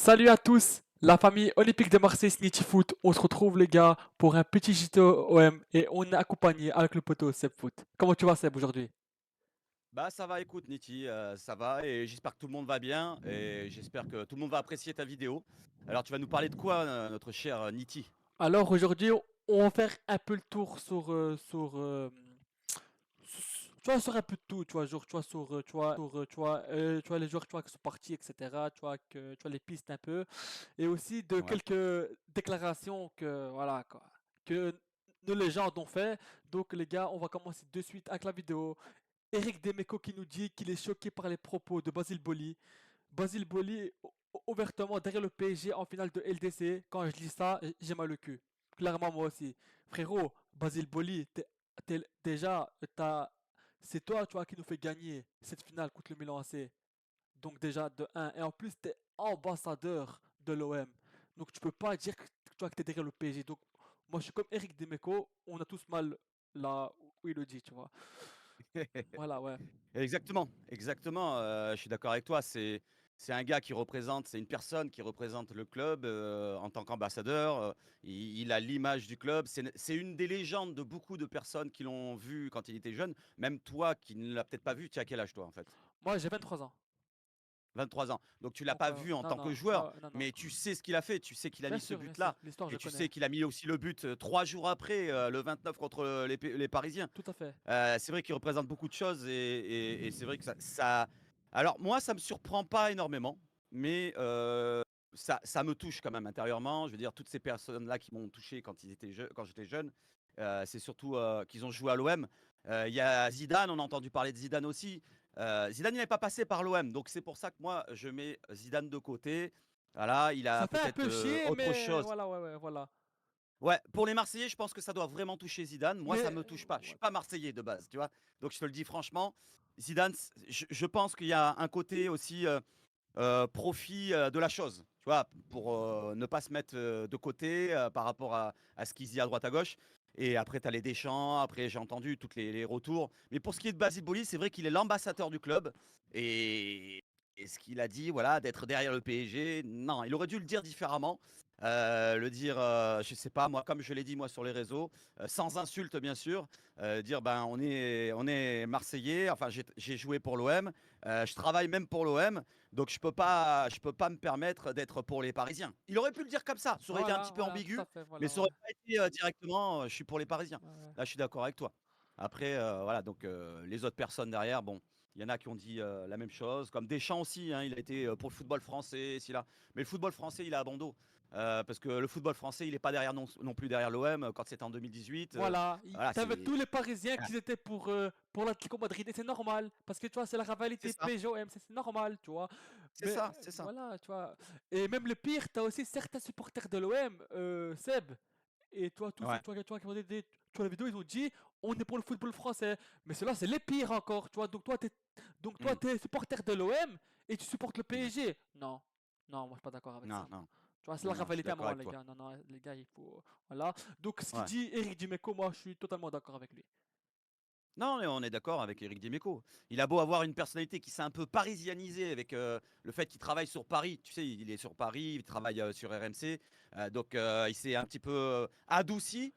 Salut à tous, la famille olympique de Marseille Snitchy Foot. On se retrouve les gars pour un petit JT OM et on est accompagné avec le poteau Seb Foot. Comment tu vas Seb aujourd'hui? Bah ça va, écoute Niti, ça va et j'espère que tout le monde va bien et j'espère que tout le monde va apprécier ta vidéo. Alors tu vas nous parler de quoi, notre cher Niti? Alors aujourd'hui on va faire un peu le tour tu vois, sur un peu de tout, tu vois, genre, tu vois, tu vois, les joueurs, tu vois, qui sont partis, etc., tu vois, les pistes un peu, et aussi de Ouais. quelques déclarations que, voilà, quoi, que nos légendes ont fait. Donc, les gars, on va commencer de suite avec la vidéo. Eric Demeco qui nous dit qu'il est choqué par les propos de Basile Boli. Basile Boli, ouvertement derrière le PSG en finale de LDC. Quand je lis ça, j'ai mal au cul. Clairement, moi aussi. Frérot, Basile Boli, déjà, c'est toi, tu vois, qui nous fait gagner cette finale contre le Milan AC. Donc déjà, de un. Et en plus, t'es ambassadeur de l'OM. Donc tu peux pas dire que tu vois, que t'es derrière le PSG. Donc moi, je suis comme Eric Demeco. On a tous mal là où il le dit, tu vois. Voilà, ouais. Exactement, exactement, je suis d'accord avec toi. C'est un gars qui représente c'est une personne qui représente le club, en tant qu'ambassadeur, il a l'image du club. C'est une des légendes de beaucoup de personnes qui l'ont vu quand il était jeune. Même toi qui ne l'as peut-être pas vu, tu as quel âge toi, en fait? Moi, j'ai 23 ans. 23 ans. Donc tu l'as Donc, pas vu en non, tant que non, joueur, non, non. mais tu sais ce qu'il a fait. Tu sais qu'il a mis ce Bien sûr, but-là l'histoire, je et tu connais. sais qu'il a mis aussi le but, 3 jours après, le 29 contre, les Parisiens. Tout à fait. C'est vrai qu'il représente beaucoup de choses et c'est vrai que ça alors moi, ça me surprend pas énormément, mais ça me touche quand même intérieurement. Je veux dire, toutes ces personnes-là qui m'ont touché quand j'étais jeune, c'est surtout, qu'ils ont joué à l'OM. Il y a Zidane, on a entendu parler de Zidane aussi. Zidane, il n'est pas passé par l'OM, donc c'est pour ça que moi, je mets Zidane de côté. Voilà, il Ça a fait un peut-être, peu chier, autre mais chose. voilà, ouais, ouais, voilà. Ouais, pour les Marseillais, je pense que ça doit vraiment toucher Zidane. Moi, ça Mais, me touche pas. Je suis ouais. pas Marseillais de base, tu vois? Donc je te le dis franchement, Zidane, je pense qu'il y a un côté aussi, profit, de la chose, tu vois? Pour, ne pas se mettre, de côté, par rapport à ce qu'il se dit à droite à gauche et après tu as les Deschamps, après j'ai entendu toutes les retours. Mais pour ce qui est de Basile Boli, c'est vrai qu'il est l'ambassadeur du club et ce qu'il a dit, voilà, d'être derrière le PSG, non, il aurait dû le dire différemment, le dire, je sais pas moi, comme je l'ai dit moi sur les réseaux, sans insulte bien sûr, dire: «Ben, on est marseillais, enfin j'ai joué pour l'OM, je travaille même pour l'OM, donc je peux pas me permettre d'être pour les Parisiens». Il aurait pu le dire comme ça aurait été un Voilà, petit peu voilà, tout à ambigu, fait, mais voilà, ça ouais. aurait pas été, directement, «Je suis pour les Parisiens». Ouais, ouais. Là, je suis d'accord avec toi. Après, voilà, donc les autres personnes derrière, bon, il y en a qui ont dit, la même chose, comme Deschamps aussi, hein, il a été, pour le football français, ci là. Mais le football français, il est à bon dos, parce que le football français, il est pas derrière non plus derrière l'OM, quand c'était en 2018, Voilà, voilà, t'avais tous les Parisiens ah, qui étaient pour l'Atlético Madrid et c'est normal parce que tu vois c'est la c'est rivalité ça, PSG-OM, c'est normal, tu vois. c'est Mais ça, c'est ça. voilà, tu vois. Et même le pire, t'as aussi certains supporters de l'OM, Seb, et toi tous ceux Ouais. tu vois, tu vois la vidéo, ils ont dit on est pour le football français. Mais ceux-là c'est les pires encore, tu vois. Donc toi Mmh. t'es supporter de l'OM et tu supportes le Ouais. PSG. Non, non, moi je suis pas d'accord avec Non, ça. non. Tu vois, c'est la Non, non, je suis rivalité à un d'accord moment, avec les toi. gars. Non, non, les gars, il faut. Voilà. Donc, ce qu'il Ouais. dit, Eric Dimeco, moi, je suis totalement d'accord avec lui. Non, mais on est d'accord avec Éric Dimeco. Il a beau avoir une personnalité qui s'est un peu parisianisée avec, le fait qu'il travaille sur Paris. Tu sais, il est sur Paris, il travaille, sur RMC, donc il s'est un petit peu, adouci,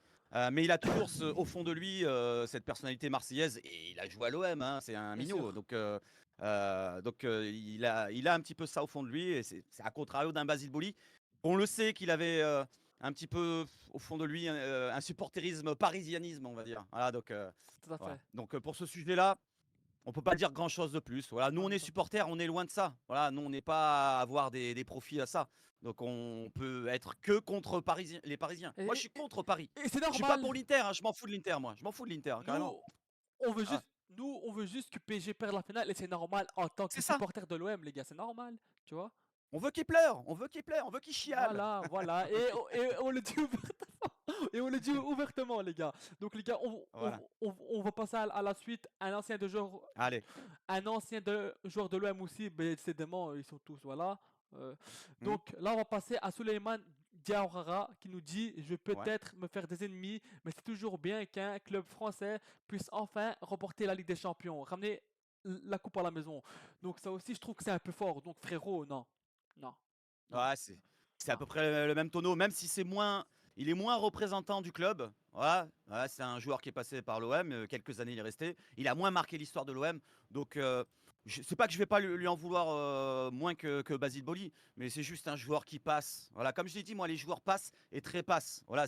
mais il a toujours au fond de lui, cette personnalité marseillaise et il a joué à l'OM, hein, c'est un Bien minot, sûr. donc il a un petit peu ça au fond de lui et c'est à contrario d'un Basile Boli. On le sait qu'il avait, un petit peu au fond de lui, un supporterisme, parisianisme, on va dire. Voilà, donc Tout à voilà. fait. Donc, pour ce sujet-là, on peut pas dire grand-chose de plus. Voilà, nous, on Ouais, est tout à fait. supporters, on est loin de ça. Voilà, nous, on n'est pas à avoir des profits à ça. Donc, on peut être que contre les Parisiens. Moi, je Et, suis contre Paris. et c'est Je suis pas normal. pour l'Inter, hein, je m'en fous de l'Inter, moi. Je m'en fous de l'Inter, carrément. Nous, Ah, on veut juste que PSG perde la finale et c'est normal en tant que c'est ça. supporter de l'OM, les gars. C'est normal, tu vois. On veut qu'il pleure, on veut qu'il pleure, on veut qu'il chiale. Voilà, voilà. Et on le dit ouvertement. Et on le dit ouvertement, les gars. Donc, les gars, Voilà. on va passer à la suite. Allez. Un ancien joueur de l'OM aussi, mais décidément, ils sont tous, voilà. Euh, Hmm. donc là, on va passer à Souleymane Diawara qui nous dit: je vais Ouais. peut-être me faire des ennemis, mais c'est toujours bien qu'un club français puisse enfin remporter la Ligue des Champions, ramener la coupe à la maison. Donc ça aussi, je trouve que c'est un peu fort. Donc frérot, non. Non. Non. Ouais, c'est à Non. peu près le même tonneau, même si il est moins représentant du club. Voilà, voilà, c'est un joueur qui est passé par l'OM, quelques années il est resté. Il a moins marqué l'histoire de l'OM, donc c'est pas que je vais pas lui en vouloir moins que Basile Boli, mais c'est juste un joueur qui passe. Voilà, comme je l'ai dit, moi les joueurs passent et trépassent. Voilà,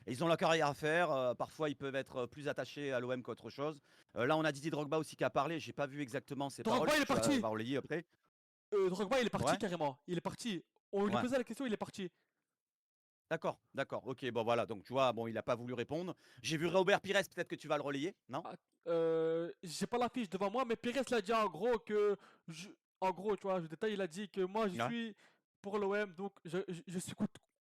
ils ont leur carrière à faire. Parfois ils peuvent être plus attachés à l'OM qu'autre chose. Là, on a Didier Drogba aussi qui a parlé. J'ai pas vu exactement ses paroles. Drogba, il est Tu vas parti. relayer après. Drogba, il est parti Ouais, carrément. Il est parti. On lui ouais. posait la question, il est parti. D'accord, d'accord. OK, bon voilà, donc tu vois, bon, il a pas voulu répondre. J'ai vu Robert Pires, peut-être que tu vas le relayer, non? Ah, j'ai pas la fiche devant moi, mais Pires l'a dit en gros que. En gros, tu vois, je détaille, il a dit que moi je Ouais, suis pour l'OM, donc je suis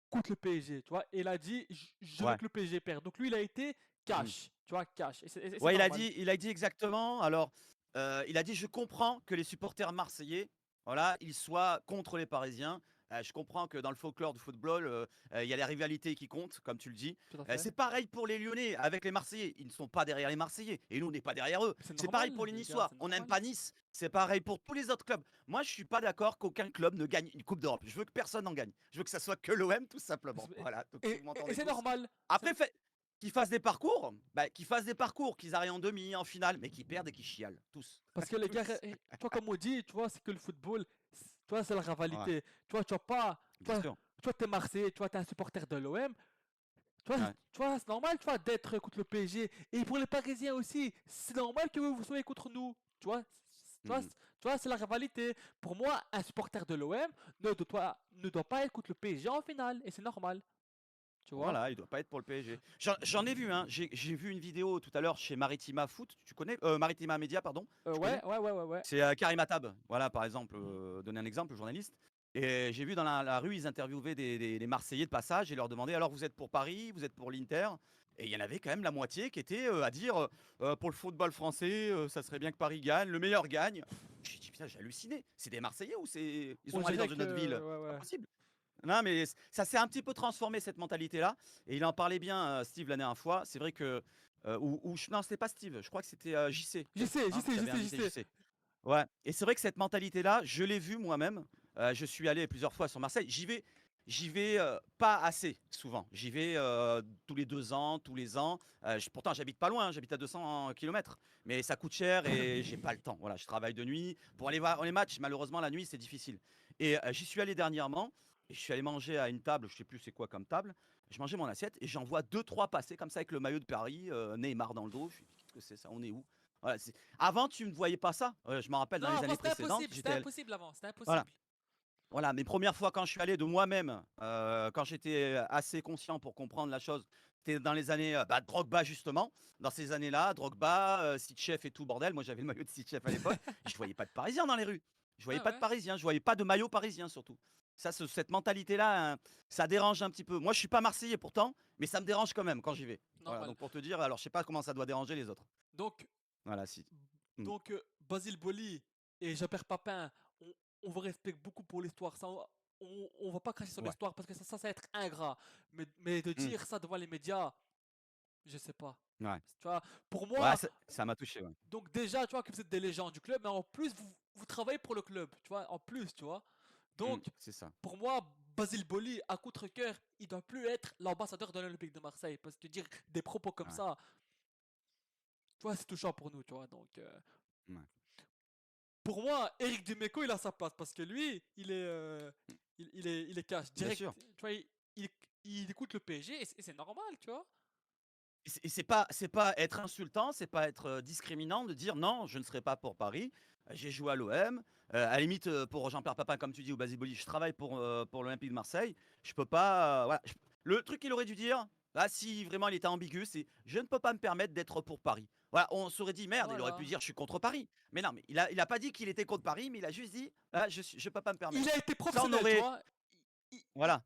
contre le PSG, tu vois. Et il a dit je veux ouais. que le PSG perde. Donc lui, il a été Mmh. cash, tu vois, cash. Et c'est Ouais, normal. il a dit exactement, alors, il a dit: «Je comprends que les supporters marseillais, voilà, ils soient contre les Parisiens. Je comprends que dans le folklore du football, il y a les rivalités qui comptent, comme tu le dis. Tout à fait. C'est pareil pour les Lyonnais avec les Marseillais. Ils ne sont pas derrière les Marseillais et nous, on n'est pas derrière eux. Mais c'est C'est pareil pour normal, les les gars, Niçois. c'est On n'aime normal. pas Nice. C'est pareil pour tous les autres clubs. Moi, je suis pas d'accord qu'aucun club ne gagne une coupe d'Europe. Je veux que personne n'en gagne. Je veux que ça soit que l'OM, tout simplement. Voilà, donc Et, si vous et m'entendez c'est tous. normal. Après, qu'ils fassent des parcours, bah, qu'ils fassent des parcours, qu'ils arrivent en demi, en finale, mais qu'ils perdent et qu'ils chialent. Tous. Parce que les gars, Tous. toi comme on dit, tu vois, c'est que le football, tu vois, c'est la Ouais, rivalité. Tu vois, tu vois pas, tu bien vois, sûr. tu vois, t'es Marseillais, tu vois, t'es un supporter de l'OM. Ouais. Tu vois, c'est normal, tu vois, d'être contre le PSG. Et pour les Parisiens aussi, c'est normal que vous soyez contre nous. Tu vois, Mhm. tu vois, c'est la rivalité. Pour moi, un supporter de l'OM ne doit pas être contre le PSG en finale. Et c'est normal. Tu vois. Voilà, il doit pas être pour le PSG. J'en ai vu, hein. J'ai vu une vidéo tout à l'heure chez Maritima Foot, tu connais? Maritima Media, pardon, tu Ouais, connais? ouais, ouais, ouais, ouais. C'est Karim Attab, voilà, par exemple, Mhm. donner un exemple, le journaliste. Et j'ai vu dans la rue, ils interviewaient des Marseillais de passage et leur demandaient: «Alors vous êtes pour Paris? Vous êtes pour l'Inter?» Et il y en avait quand même la moitié qui était, à dire, «Pour le football français, ça serait bien que Paris gagne, le meilleur gagne». J'ai dit: «Putain, j'ai halluciné. C'est des Marseillais ou ils On sont allés dans dirait une autre que. ville? Ouais, Pas ouais. possible». Non, mais ça s'est un petit peu transformé cette mentalité-là et il en parlait bien, Steve, la dernière fois. C'est vrai que, non, c'était pas Steve, je crois que c'était, JC, J'y peut-être, sais, j'y hein, sais, qui j'y avait sais, j'y invité sais. JC. Ouais, et c'est vrai que cette mentalité-là, je l'ai vue moi-même. Je suis allé plusieurs fois sur Marseille. J'y vais, pas assez souvent. J'y vais, tous les 2 ans, tous les ans. Pourtant j'habite pas loin, hein, j'habite à 200 kilomètres, mais ça coûte cher et j'ai pas le temps. Voilà, je travaille de nuit. Pour aller voir les matchs, malheureusement la nuit, c'est difficile et j'y suis allé dernièrement et je suis allé manger à une table, je sais plus c'est quoi comme table. Je mangeais mon assiette et j'en vois 2-3 passer comme ça avec le maillot de Paris, Neymar dans le dos. Je fais: «Qu'est-ce que c'est ça? On est où?» Voilà, avant, tu ne voyais pas ça. Je me rappelle dans Non, les avant années c'était précédentes, impossible. C'était j'étais allé impossible avant. C'était voilà, impossible. voilà, mes premières fois quand je suis allé de moi-même, quand j'étais assez conscient pour comprendre la chose, c'était dans les années, bah, Drogba justement. Dans ces années-là, Drogba, Sitchef et tout bordel. Moi, j'avais le maillot de Sitchef à l'époque et je voyais pas de Parisiens dans les rues. Je voyais Ouais, pas de ouais. Parisiens, je voyais pas de maillot parisien surtout. Ça, cette mentalité-là, ça dérange un petit peu. Moi, je suis pas marseillais pourtant, mais ça me dérange quand même quand j'y vais. Voilà, Normal. donc pour te dire, alors je sais pas comment ça doit déranger les autres. Donc, Voilà, si. Mmh. Basile Boli et Jean-Pierre Papin, on, on vous respecte beaucoup pour l'histoire. Ça, on va pas cracher sur Ouais. l'histoire parce que ça va être ingrat. Mais de Mmh. dire ça devant les médias, je sais pas. Ouais. Tu vois, pour Ouais, moi, ça m'a touché, ouais. donc déjà, tu vois que vous êtes des légendes du club, mais en plus, vous travaillez pour le club. Tu vois, en plus, tu vois. Mmh, Donc, c'est ça. pour moi, Basile Boli, à contre-cœur, il doit plus être l'ambassadeur de l'Olympique de Marseille. Parce que dire des propos comme Ouais, ça, tu vois, c'est touchant pour nous, tu vois. Donc, ouais. pour moi, Eric Dimeco, il a sa place parce que lui, il est cash Bien direct. sûr. Tu vois, il, il écoute le PSG et c'est normal, tu vois. Et c'est pas être insultant, c'est pas être, discriminant de dire: «Non, je ne serai pas pour Paris, j'ai joué à l'OM». À la limite, pour Jean-Pierre Papin, comme tu dis, ou Basile Boli, je travaille pour l'Olympique de Marseille. Je peux pas, voilà, le truc qu'il aurait dû dire, là, si vraiment il était ambigu, c'est: «Je ne peux pas me permettre d'être pour Paris». Voilà, on s'aurait dit: «Merde», il aurait pu Voilà. dire: «Je suis contre Paris». Mais non, mais il a pas dit qu'il était contre Paris, mais il a juste dit: «Ah, je peux pas me Il permettre». a été Ça, on professionnel, tu aurait vois. voilà,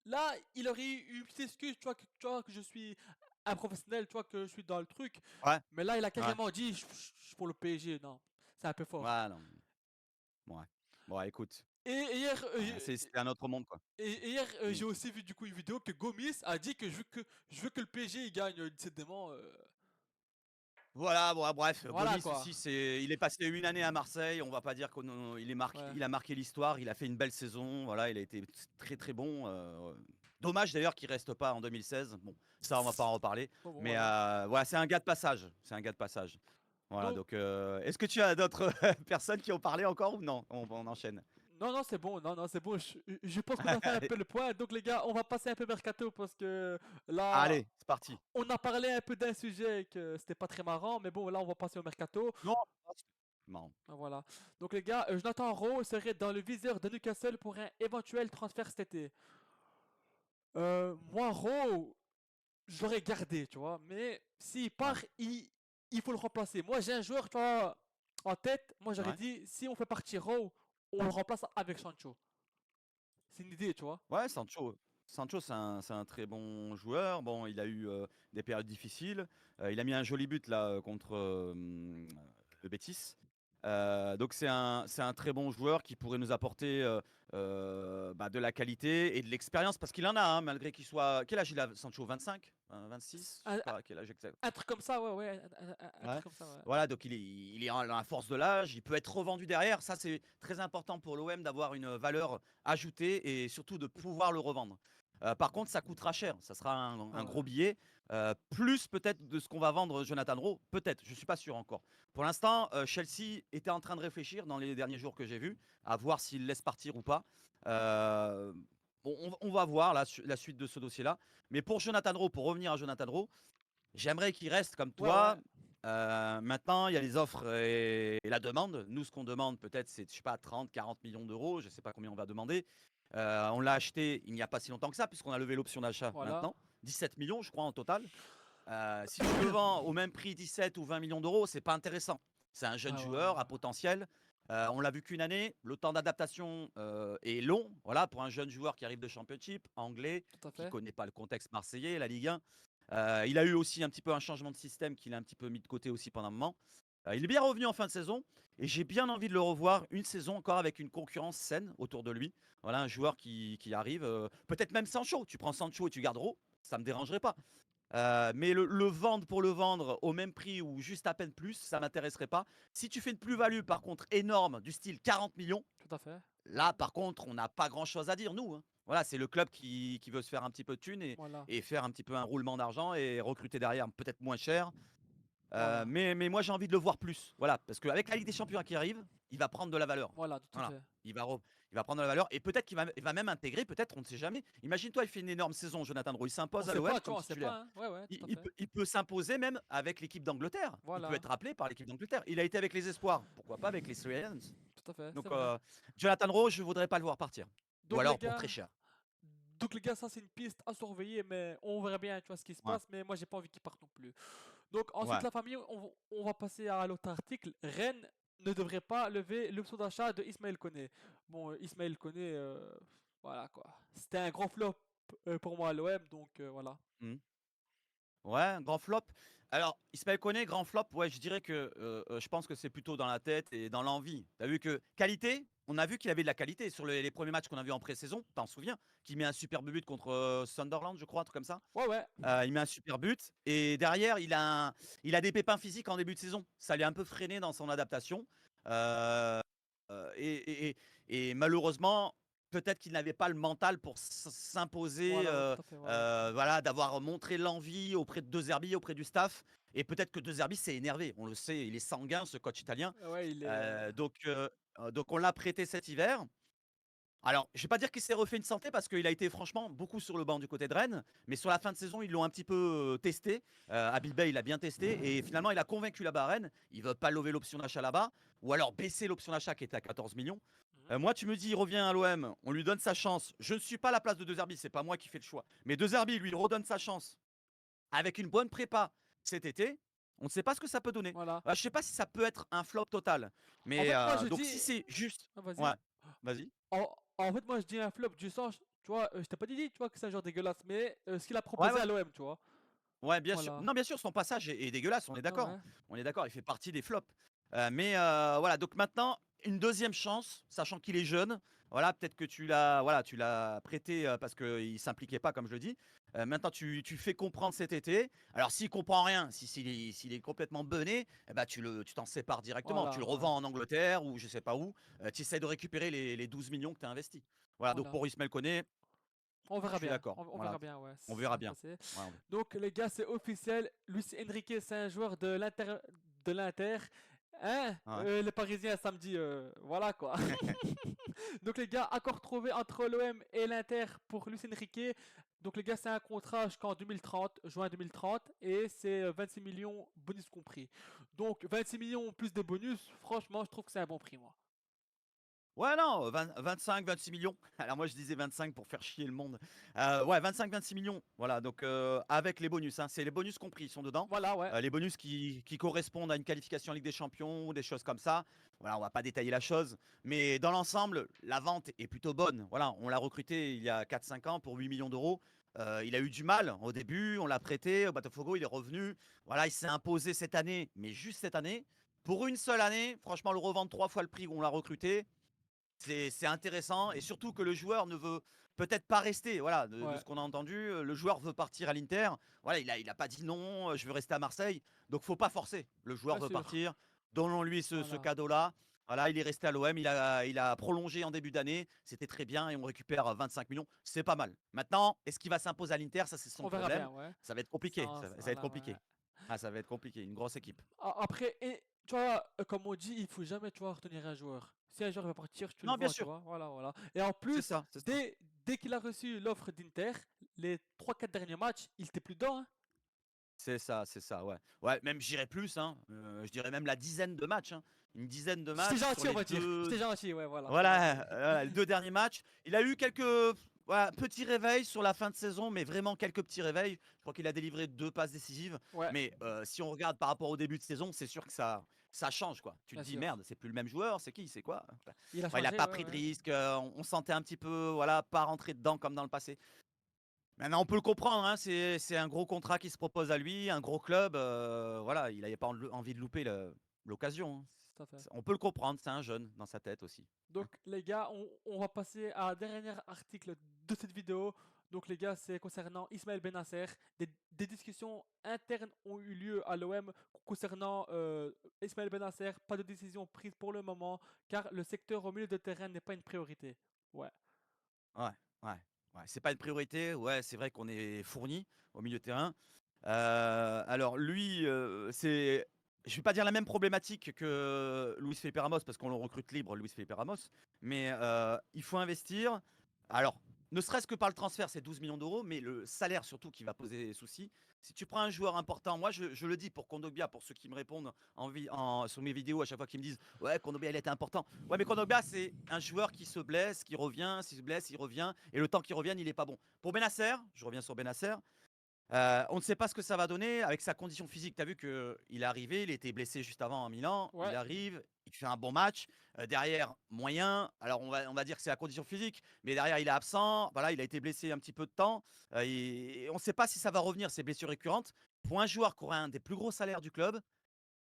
Là, il aurait eu une petite excuse, tu vois que je suis un professionnel, tu vois que je suis dans le truc. ouais, Mais là, il a ouais, carrément dit, je suis pour le PSG. Non, c'est un peu fort. ouais, non, ouais. Bon, écoute, Et hier, c'est un autre monde, quoi. j'ai Mmh. aussi vu du coup une vidéo que Gomis a dit que je veux que le PSG il gagne décidément. Voilà, bon, bref, Voilà Gomis quoi. aussi, il est passé une année à Marseille. On va pas dire Ouais. il a marqué l'histoire. Il a fait une belle saison. Voilà, il a été très très bon. Dommage d'ailleurs qu'il reste pas en 2016. Bon, ça on va pas en reparler. Bon, bon, Mais voilà. voilà, c'est un gars de passage. C'est un gars de passage. Voilà, Donc, donc est-ce que tu as d'autres personnes qui ont parlé encore ou non? On enchaîne. non, non, c'est bon, non, non, c'est bon. Je pense qu'on a fait un peu le point. Donc, les gars, on va passer un peu mercato parce que là, Allez, c'est parti. on a parlé un peu d'un sujet que c'était pas très marrant, mais bon, là, on va passer au mercato. Non, c'est marrant. Ah, voilà. Donc, les gars, Jonathan Rowe serait dans le viseur de Newcastle pour un éventuel transfert cet été. Moi, Rowe, je l'aurais gardé, tu vois. Mais s'il part, Ouais, il faut le remplacer. Moi, j'ai un joueur, tu vois, en tête. Moi, j'aurais ouais. dit, si on fait partir Rowe, on le remplace avec Sancho. C'est une idée, tu vois. Ouais, Sancho, c'est un très bon joueur. Bon, il a eu des périodes difficiles. Il a mis un joli but là contre le Betis. Donc c'est un très bon joueur qui pourrait nous apporter de la qualité et de l'expérience parce qu'il en a, hein, malgré qu'il soit. Quel âge il a, Sancho? 25? 26? Je sais Un, pas quel âge exact. un truc comme ça, ouais, ouais. Un Ouais. truc comme ça, ouais. Voilà, donc il est à la force de l'âge, il peut être revendu derrière. Ça, c'est très important pour l'OM d'avoir une valeur ajoutée et surtout de pouvoir le revendre. Par contre, ça coûtera cher. Ça sera Ah un ouais. gros billet. Plus peut-être de ce qu'on va vendre Jonathan Rowe. Peut-être, je ne suis pas sûr encore. Pour l'instant, Chelsea était en train de réfléchir dans les derniers jours que j'ai vus, à voir s'il laisse partir ou pas. Euh, bon, on va voir la suite de ce dossier-là. Mais pour Jonathan Rowe, pour revenir à Jonathan Rowe, j'aimerais qu'il reste comme Ouais, toi. ouais. Maintenant, il y a les offres et la demande. Nous, ce qu'on demande, peut-être, c'est, je sais pas, 30, 40 millions d'euros. Je ne sais pas combien on va demander. On l'a acheté il n'y a pas si longtemps que ça, puisqu'on a levé l'option d'achat Voilà. maintenant. 17 millions, je crois, en total. Si tu le vends au même prix, 17 ou 20 millions d'euros, c'est pas intéressant. C'est un jeune Ouais, ouais, joueur à ouais. potentiel. On l'a vu qu'une année. Le temps d'adaptation est long. Voilà, pour un jeune joueur qui arrive de Championship, anglais, Tout à qui fait. connaît pas le contexte marseillais, la Ligue 1. Il a eu aussi un petit peu un changement de système qu'il a un petit peu mis de côté aussi pendant un moment. Il est bien revenu en fin de saison et j'ai bien envie de le revoir une saison encore avec une concurrence saine autour de lui. Voilà, un joueur qui arrive. Peut-être même Sancho. Tu prends Sancho et tu gardes Rowe, ça me dérangerait pas. Mais le vendre pour le vendre au même prix ou juste à peine plus, ça m'intéresserait pas. Si tu fais une plus-value par contre énorme du style 40 millions, Tout à fait. là par contre on n'a pas grand-chose à dire nous, hein. Voilà, c'est le club qui veut se faire un petit peu de thunes Voilà. et faire un petit peu un roulement d'argent et recruter derrière peut-être moins cher. Voilà. Mais moi j'ai envie de le voir plus. Voilà, parce qu'avec la Ligue des Champions qui arrive, il va prendre de la valeur. Voilà, tout à Voilà. fait. Il va prendre de la valeur et peut-être il va même intégrer, peut-être, on ne sait jamais. Imagine-toi, il fait une énorme saison, Jonathan Roy. Il On s'impose à sait l'OM pas, tu comme vois, on sait titulaire. pas, hein. Ouais, ouais, tout à fait. Il peut s'imposer même avec l'équipe d'Angleterre. Il peut Voilà. être appelé par l'équipe d'Angleterre. Il a été avec les espoirs. Pourquoi pas avec les Three Lions? Tout à fait, c'est Donc, vrai. Jonathan Rowe, je voudrais pas le voir partir. Ou Donc les alors pour très gars, cher. ça c'est une piste à surveiller, mais on verra bien, tu vois, ce qui se Ouais. passe, mais moi j'ai pas envie qu'il parte non plus. Donc ensuite Ouais. la famille, on va passer à l'autre article. Rennes ne devrait pas lever l'option d'achat de Ismaël Koné. Bon, Ismaël Koné, voilà quoi. C'était un grand flop pour moi à l'OM, donc voilà. Hmm. Ouais, grand flop. Alors, Ismaël Koné, grand flop, ouais, je dirais que je pense que c'est plutôt dans la tête et dans l'envie. T'as vu que qualité, on a vu qu'il avait de la qualité sur les premiers matchs qu'on a vus en pré-saison, t'en souviens, qu'il met un superbe but contre Sunderland, je crois, un truc comme ça. Ouais, ouais, Il met un super but et derrière, il a des pépins physiques en début de saison. Ça l'a un peu freiné dans son adaptation. Euh, euh, et, et- et malheureusement, peut-être qu'il n'avait pas le mental pour s'imposer, voilà, tout à fait, voilà. voilà, d'avoir montré l'envie auprès de De Zerbi, auprès du staff. Et peut-être que De Zerbi s'est énervé. On le sait, il est sanguin, ce coach italien. Ouais, il est. Donc on l'a prêté cet hiver. Alors, je vais pas dire qu'il s'est refait une santé parce qu'il a été franchement beaucoup sur le banc du côté de Rennes, mais sur la fin de saison, ils l'ont un petit peu testé. Habib Bey, il a bien testé et finalement, il a convaincu là-bas à Rennes. Il veut pas lever l'option d'achat là-bas ou alors baisser l'option d'achat qui était à 14 millions. Mhm. Moi, tu me dis, il revient à l'OM, on lui donne sa chance. Je ne suis pas à la place de De Zerbi, c'est pas moi qui fais le choix. Mais De Zerbi, lui, il redonne sa chance avec une bonne prépa cet été. On ne sait pas ce que ça peut donner. Voilà. Je ne sais pas si ça peut être un flop total. En Mais fait, moi je donc, dis. si c'est juste. Ah, vas-y. Ouais, vas-y. En fait, moi je dis un flop du sens, tu vois, je t'ai pas dit, tu vois, que c'est un genre dégueulasse, mais ce qu'il a Ouais, proposé ouais. à l'OM, tu vois. Ouais, bien sûr. Voilà. Non, bien sûr, son passage est dégueulasse, on est Ah d'accord. ouais. On est d'accord, il fait partie des flops. Mais voilà, donc maintenant, une deuxième chance, sachant qu'il est jeune. Voilà, peut-être que tu l'as prêté, parce qu'il s'impliquait pas comme je le dis. Maintenant tu fais comprendre cet été. Alors s'il comprend rien, s'il est complètement bené, et bah, tu t'en sépares directement. Tu Voilà, le voilà, revends en Angleterre ou je sais pas où, tu essaies de récupérer les 12 millions que tu as investis. Voilà, donc voilà. pour Ismaël Koné, On je verra suis bien. d'accord. On Voilà, verra bien, ouais, on ce qui verra va se bien. passer. Ouais, on Donc, les gars, c'est officiel. Luis Enrique, c'est un joueur de l'Inter. De l'Inter. Hein? ouais. Les Parisiens, samedi, voilà quoi. Donc, les gars, accord trouvé entre l'OM et l'Inter pour Luis Enrique. Donc, les gars, c'est un contrat jusqu'en 2030, juin 2030, et c'est 26 millions, bonus compris. Donc, 26 millions plus des bonus, franchement, je trouve que c'est un bon prix, moi. Ouais, non, 25-26 millions. Alors moi, je disais 25 pour faire chier le monde. Ouais, 25-26 millions. Voilà, donc avec les bonus, hein, c'est les bonus compris, ils sont dedans. Voilà, ouais. Les bonus qui correspondent à une qualification en Ligue des Champions ou des choses comme ça. Voilà, on va pas détailler la chose. Mais dans l'ensemble, la vente est plutôt bonne. Voilà, on l'a recruté il y a 4-5 ans pour 8 millions d'euros. Il a eu du mal au début, on l'a prêté au Botafogo, il est revenu. Voilà, il s'est imposé cette année, mais juste cette année. Pour une seule année, franchement, le revendre 3 fois le prix où on l'a recruté, c'est intéressant et surtout que le joueur ne veut peut-être pas rester. Voilà, de Ouais, ce qu'on a entendu, le joueur veut partir à l'Inter. Voilà, il a pas dit non, je veux rester à Marseille. Donc faut pas forcer. Le joueur bien veut sûr. partir. Donnons-lui ce Voilà. cadeau-là. Voilà, il est resté à l'OM, il a prolongé en début d'année. C'était très bien et on récupère 25 millions. C'est pas mal. Maintenant, est-ce qu'il va s'imposer à l'Inter? Ça, c'est son On verra problème. bien, ouais. Ça va être compliqué. Ça va être Voilà, ouais. compliqué. Ah, ça va être compliqué. Une grosse équipe. Après, tu vois, comme on dit, il faut jamais, tu vois, retenir un joueur. Si un joueur va partir, tu le Non, bien vends, tu sûr. vois. Voilà, voilà. Et en C'est plus, ça. C'est ça. dès qu'il a reçu l'offre d'Inter, les 3 4 derniers matchs, il était plus dedans, hein. C'est ça, ouais. Ouais, même j'irais plus, hein, je dirais même la dizaine de matchs, hein. Une dizaine de J'étais matchs sur gentil, on les va dire. 2. J'étais gentil, ouais, voilà, c'est gentil. Voilà, les 2 derniers matchs. Il a eu quelques, voilà, petits réveils sur la fin de saison, mais vraiment quelques petits réveils. Je crois qu'il a délivré 2 passes décisives, Ouais, mais si on regarde par rapport au début de saison, c'est sûr que ça change, quoi. Tu te bien dis: sûr. «Merde, c'est plus le même joueur, c'est qui? C'est quoi?» Il a Enfin, il a changé, pas ouais, pris de ouais. risques, on sentait un petit peu, voilà, pas rentrer dedans comme dans le passé. Maintenant, on peut le comprendre, hein, c'est un gros contrat qui se propose à lui, un gros club, voilà, il avait pas envie de louper l'occasion, hein. Tout à fait. On peut le comprendre, c'est un jeune dans sa tête aussi. Donc les gars, on va passer à un dernier article de cette vidéo. Donc les gars, c'est concernant Ismaël Benasser. Des discussions internes ont eu lieu à l'OM concernant Ismaël Benasser. Pas de décision prise pour le moment, car le secteur au milieu de terrain n'est pas une priorité. Ouais, Ouais, ouais, ouais, c'est pas une priorité, ouais, c'est vrai qu'on est fourni au milieu de terrain. Alors lui, c'est je vais pas dire la même problématique que Luis Felipe Ramos parce qu'on le recrute libre, Luis Felipe Ramos, mais il faut investir. Alors, ne serait-ce que par le transfert, c'est 12 millions d'euros, mais le salaire surtout qui va poser souci. Si tu prends un joueur important, moi je le dis pour Kondogbia, pour ceux qui me répondent sur mes vidéos à chaque fois qui me disent ouais Kondogbia il était important. Ouais mais Kondogbia c'est un joueur qui se blesse, qui revient, s'il se blesse, il revient, et le temps qu'il revienne il est pas bon. Pour Benasser, je reviens sur Benasser, on ne sait pas ce que ça va donner avec sa condition physique. Tu as vu qu'il est arrivé, il était blessé juste avant à Milan, il ouais, arrive, il fait un bon match, derrière moyen. Alors on va dire que c'est la condition physique, mais derrière il est absent, voilà, il a été blessé un petit peu de temps, et on ne sait pas si ça va revenir, ces blessures récurrentes. Pour un joueur qui aurait un des plus gros salaires du club,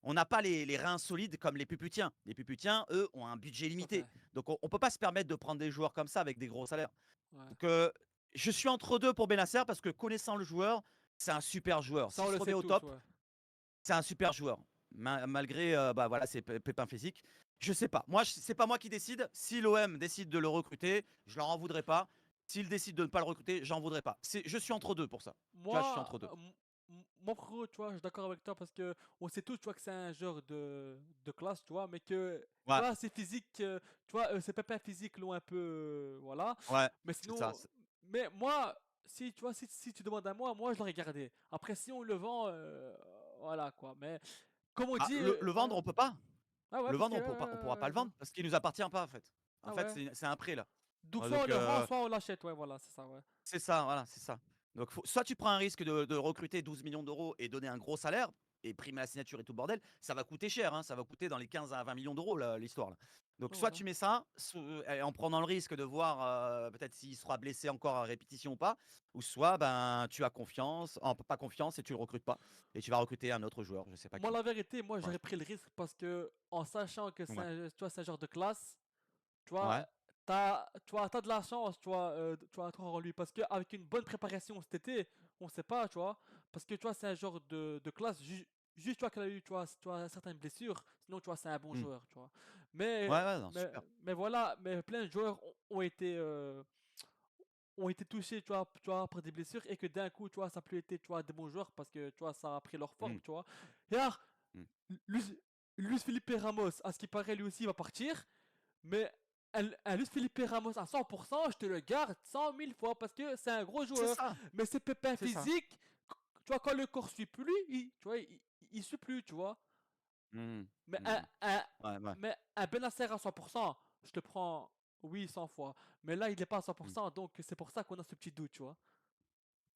on n'a pas les reins solides comme les Puputiens. Les Puputiens, eux, ont un budget tout à limité. fait. Donc on ne peut pas se permettre de prendre des joueurs comme ça avec des gros salaires. Ouais. Donc je suis entre deux pour Benasser parce que connaissant le joueur, c'est un super joueur. Ça, on S'il se le remet sait au tous, top, ouais. c'est un super joueur. Malgré bah, voilà, ses pépins physiques. Je sais pas. Moi, c'est pas moi qui décide. Si l'OM décide de le recruter, je leur en voudrais pas. S'il décide de ne pas le recruter, j'en voudrais pas. Je suis entre deux pour ça. Tu vois, je suis Moi, entre deux. mon frérot, tu vois, je suis d'accord avec toi parce que on sait tous, tu vois, que c'est un joueur de classe, tu vois, mais que, tu Ouais, vois, ses physiques, tu vois, ses pépins physiques l'ont un peu, voilà. ouais, Mais c'est ça. sinon, mais moi, si, tu vois, si tu demandes à moi, je l'aurais gardé. Après, si on le vend, voilà, quoi. Mais, comme on Ah, dit, le vendre, voilà. on peut pas. Ah ouais, Le parce que, vendre, on pourra pas le voilà. vendre parce qu'il nous appartient pas en fait. En Ah fait, ouais. c'est un prêt là. Donc, soit on Donc le vend, soit on l'achète, ouais, voilà, c'est ça, ouais. c'est ça, voilà, c'est ça. Donc soit tu prends un risque de recruter 12 millions d'euros et donner un gros salaire et primer la signature et tout le bordel, ça va coûter cher, hein, ça va coûter dans les 15 à 20 millions d'euros l'histoire là. Donc soit Voilà. tu mets ça, et en prenant le risque de voir peut-être s'il sera blessé encore à répétition ou pas, ou soit ben tu as confiance, pas confiance et tu le recrutes pas et tu vas recruter un autre joueur, je sais pas Moi, qui. la vérité, moi, Voilà. j'aurais pris le risque parce que, en sachant que Ouais. tu vois, c'est un genre de classe, tu vois, Ouais. t'as de la chance, tu vois, à croire en lui. Parce qu'avec une bonne préparation cet été, on sait pas, tu vois. Parce que, tu vois, c'est un genre de classe, juste, tu vois, qu'elle a eu, tu vois, certaines blessures. Sinon, tu vois, c'est un bon Mmh. joueur, tu vois. Ouais, ouais, non, super. Mais voilà, mais plein de joueurs ont été touchés, tu vois, par des blessures et que d'un coup, tu vois, ça a plus été, tu vois, des bons joueurs parce que, tu vois, ça a pris leur forme, Mmh, tu vois. Et alors, mmh. Luis, Luis Felipe Ramos, à ce qui paraît, lui aussi, il va partir. Mais un Luis Felipe Ramos à 100%, je te le garde 100 000 fois parce que c'est un gros C'est joueur. ça, Mais ses pépins c'est ça. physiques, tu vois, quand le corps suit plus, tu vois, il suit plus, tu vois. Mmh, Mais mmh mh. Ouais, ouais. un Benacer à 100%, je te prends, oui, 100 fois. Mais là, il n'est pas à Mmh. 100%, donc c'est pour ça qu'on a ce petit doute, tu vois.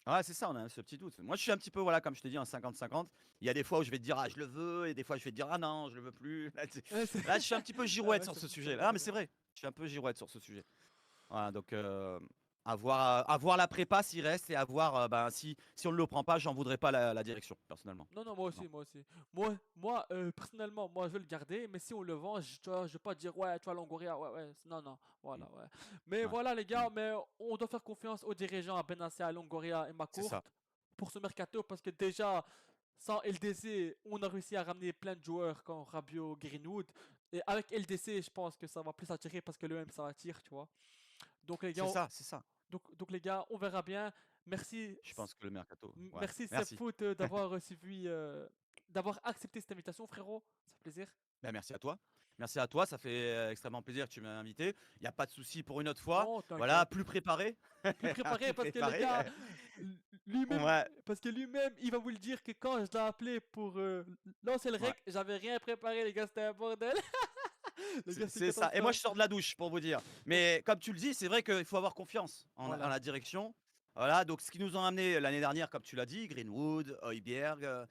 Ouais, c'est ça, on a ce petit doute. Moi, je suis un petit peu, voilà, comme je t'ai dit, un 50-50. Il y a des fois où je vais te dire: «Ah, je le veux» et des fois, je vais te dire: «Ah non, je le veux plus». Ouais, c'est Là, je suis un petit peu ah girouette ouais, sur ce c'est vrai, sujet-là. Ah, c'est mais vrai. c'est vrai, je suis un peu girouette sur ce sujet. Voilà, donc à voir la prépa s'il reste et à voir, ben, si on ne le prend pas, j'en voudrais pas la direction, personnellement. Non, non, moi Non. aussi, moi aussi. Personnellement, moi, je vais le garder, mais si on le vend, tu vois, je vais pas dire, ouais, tu vois, Longoria, ouais, ouais, non, non, Mmh. voilà, ouais. Mais Ouais. voilà, les Mmh. gars, mais on doit faire confiance aux dirigeants, à Benassia, à Longoria et C'est ça. Macourt, pour ce mercato, parce que déjà, sans LDC, on a réussi à ramener plein de joueurs comme Rabiot, Greenwood, et avec LDC, je pense que ça va plus attirer, parce que le M, ça attire, tu vois. Donc, les gars, C'est ça, c'est ça. donc, les gars, on verra bien. Merci, Je pense que le mercato, ouais. merci Merci. Foot d'avoir suivi, d'avoir accepté cette invitation, frérot. Ça fait plaisir. Bah, merci à toi. Merci à toi, ça fait, extrêmement plaisir que tu m'aies invité. Il y a pas de souci pour une autre fois. Non, Voilà, t'inquiète. plus préparé. Plus préparé Plus parce que le préparé, gars, lui-même, ouais, il va vous le dire que quand je l'ai appelé pour lancer le ouais. rec, j'avais rien préparé, les gars, c'était un bordel. Les gars, c'est une C'est ça et moi catastrophe. je sors de la douche pour vous dire. Donc, Mais comme tu le dis, c'est vrai qu'il faut avoir confiance en voilà. la direction. Voilà, donc ce qui nous ont amené l'année dernière, comme tu l'as dit, Greenwood, Højbjerg,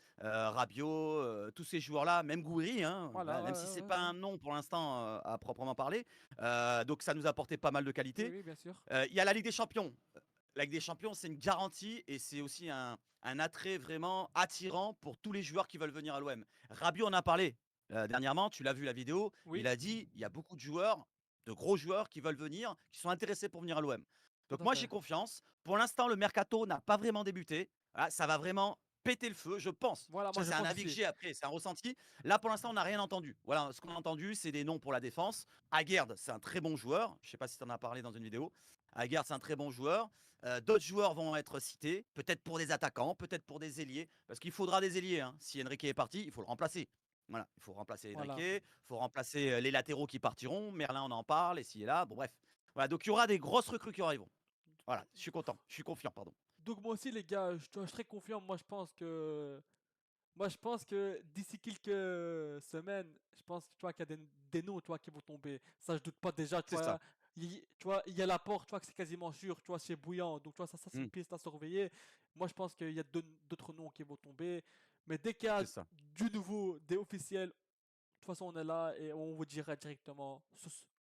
Rabiot, tous ces joueurs-là, même Gouiri, hein, Voilà, voilà, ouais, même si c'est ouais, pas ouais, ouais. un nom pour l'instant, à proprement parler. Donc ça nous a apporté pas mal de Oui, qualité. oui, bien sûr. Il y a la Ligue des Champions. La Ligue des Champions, c'est une garantie et c'est aussi un attrait vraiment attirant pour tous les joueurs qui veulent venir à l'OM. Rabiot en a parlé dernièrement, tu l'as vu la vidéo, il Oui, a dit il y a beaucoup de joueurs, de gros joueurs qui veulent venir, qui sont intéressés pour venir à l'OM. tout Donc à moi j'ai fait. confiance. Pour l'instant, le mercato n'a pas vraiment débuté. Voilà, ça va vraiment péter le feu, je pense. Voilà, moi Ça, je c'est un pense avis que aussi. j'ai après, c'est un ressenti. Là, pour l'instant, on n'a rien entendu. Voilà, ce qu'on a entendu, c'est des noms pour la défense. Aguerd, c'est un très bon joueur. Je ne sais pas si tu en as parlé dans une vidéo. Aguerd, c'est un très bon joueur. D'autres joueurs vont être cités, peut-être pour des attaquants, peut-être pour des ailiers, parce qu'il faudra des ailiers, hein. Si Enrique est parti, il faut le remplacer. Voilà, il faut remplacer Enrique, Voilà. il faut remplacer les latéraux qui partiront. Merlin, on en parle, et s'il est là, bon bref. Voilà, donc il y aura des grosses recrues qui arriveront. Voilà, je suis content, je suis confiant, pardon. Donc moi aussi, les gars, je suis très confiant. Moi, je pense que d'ici quelques semaines, je pense tu vois, qu'il y a des noms tu vois, qui vont tomber. Ça, je doute pas déjà. C'est ça. Tu vois, il y a l'apport, tu vois, que c'est quasiment sûr, tu vois, c'est bouillant. Donc, tu vois, ça c'est une Mmh, piste à surveiller. Moi, je pense qu'il y a d'autres noms qui vont tomber. Mais dès qu'il y a c'est ça. du nouveau, des officiels, de toute façon, on est là et on vous dira directement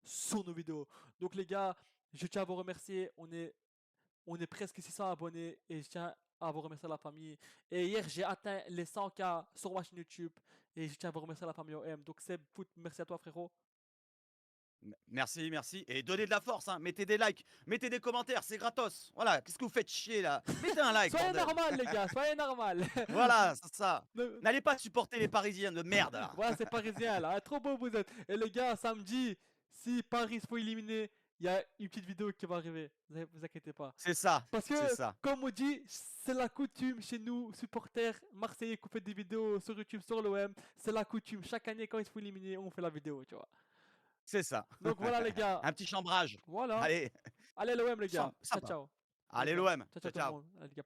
sur nos vidéos. Donc, les gars, je tiens à vous remercier. On est presque 600 abonnés et je tiens à vous remercier la famille. Et hier, j'ai atteint les 100K sur ma chaîne YouTube et je tiens à vous remercier la famille OM. Donc, Seb, foot, merci à toi, frérot. Merci, merci. Et donnez de la force, hein. Mettez des likes, mettez des commentaires, c'est gratos. Voilà, qu'est-ce que vous faites chier là? Mettez un like, Soyez bordel. normal, les gars, soyez normal. Voilà, c'est ça. Ne- N'allez pas supporter les Parisiens de merde là. Voilà, c'est parisien là. Trop beau vous êtes. Et les gars, samedi, si Paris se faut éliminer, il y a une petite vidéo qui va arriver. Vous inquiétez pas. C'est ça, Parce c'est que, ça. comme on dit, c'est la coutume chez nous, supporters marseillais, qui fait des vidéos sur YouTube, sur l'OM. C'est la coutume. Chaque année, quand il se faut éliminer, on fait la vidéo, tu vois. C'est ça. Donc voilà, les gars. Un petit chambrage. Voilà. Allez, Allez, l'OM, les gars. Ciao, sympa. ciao. Les Allez gars. l'OM. Ciao, ciao, Ciao, tout le ciao. monde. Les gars.